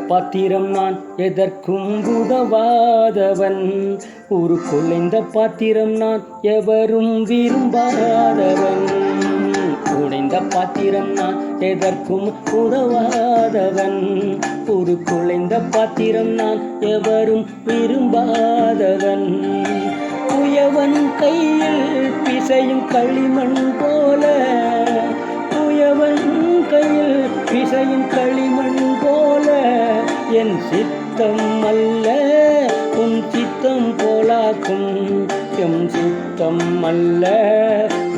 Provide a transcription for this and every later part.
பாத்திரம் நான் எதற்கும் உதவாதவன், ஒரு குலைந்த பாத்திரம் நான் எவரும் விரும்பாதவன். உடைந்த பாத்திரம் நான் எதற்கும் உதவாதவன், ஒரு குலைந்த பாத்திரம் நான் எவரும் விரும்பாதவன். குயவன் கையில் பிசையும் களிமண் போல, குயவன் கையில் பிசையும் களிமண் போல, என் சித்தம் அல்ல உன் சித்தம் போலாக்கும், எம் சித்தம் அல்ல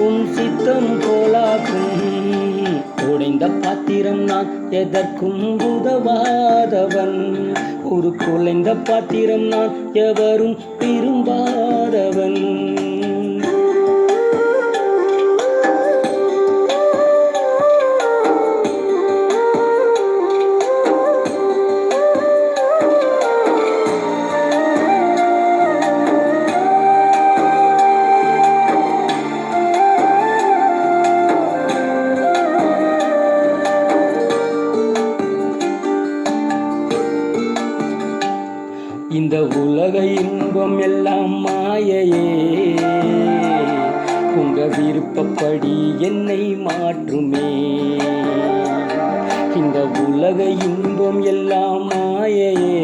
உன் சித்தம் போலாக்கும். உடைந்த பாத்திரம் நான் எதற்கும் உதவாதவன், ஒரு குலைந்த பாத்திரம் நான் எவரும் விரும்பாதவன். இந்த உலக இன்பம் எல்லாம் மாயையே, உங்க விருப்பப்படி என்னை மாற்றுமே. இந்த உலக இன்பம் எல்லாம் மாயையே,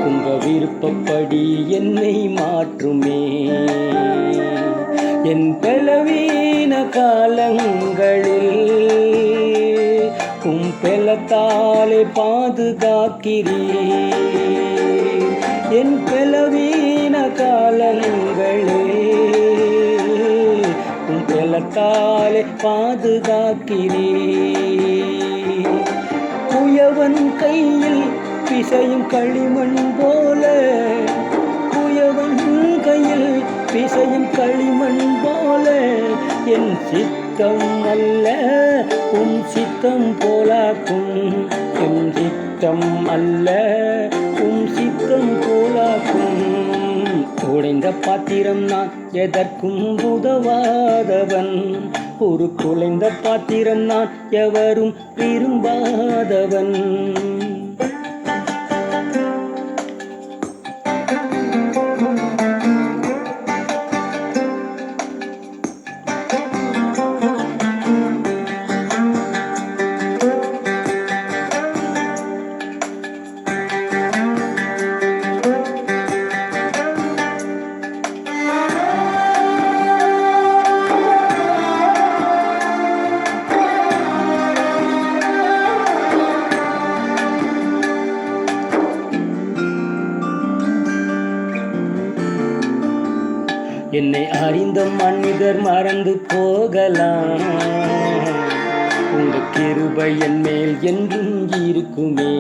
உங்க விருப்பப்படி என்னை மாற்றுமே. என் பலவீன காலங்களில் உம் பெலத்தாலே பாதுகாக்கிறீர். என் பலவீன காலங்களே உம் பெலத்தாலே பாதுகாக்கிறீர். குயவன் கையில் பிசையும் களிமண் போல, குயவன் கையில் பிசையும் களிமண் போல, என் சித்தம் அல்ல உன் சித்தம் போலாக்கும், என் சித்தம் அல்ல உன் சித்தம் போலாக்கும். உடைந்த பாத்திரம் நான் எதற்கும் உதவாதவன், ஒரு குலைந்த பாத்திரம் நான் எவரும் விரும்பாதவன். என்னை அறிந்த மனிதர் மறந்து போகலாம், உங்க கிருபை என் மேல் என்றும் இருக்குமே.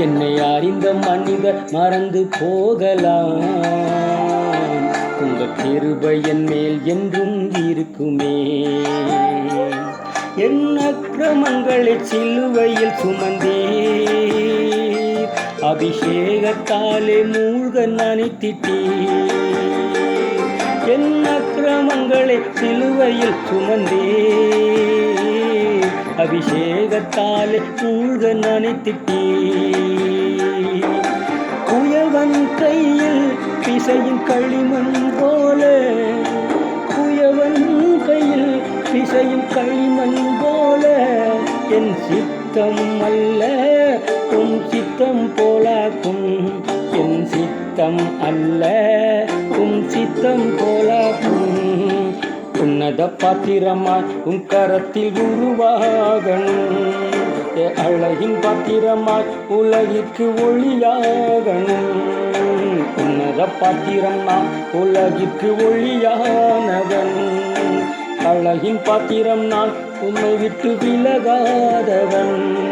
என்னை அறிந்த மனிதர் மறந்து போகலாம், உங்க கிருபை என் மேல் என்றும் இருக்குமே. என் அக்கிரமங்களை சிலுவையில் சுமந்தீர், அபிஷேகத்தாலே மூழ்க நனைத்திட்டீர். என் அக்கிரமங்களை சிலுவையில் சுமந்தீர், அபிஷேகத்தாலே மூழ்க நனைத்திட்டீர். குயவன் கையில் பிசையும் களிமண் போல, குயவன் கையில் பிசையும் களிமண் போல, என் சித்தம் அல்ல உன் சித்தம் போலாக்கும், என் சித்தம் அல்ல உன் சித்தம் போலாக்கும். உன்னத பாத்திரமாய் உன் கரத்தில் உருவாகணும், அழகின் பாத்திரமாய் உலகிற்கு ஒளியாகணும். பாத்திரம் நான் உலகிற்கு ஒளியானவன். அழகின் பாத்திரம் நான் உம்மை விட்டு விலகாதவன்.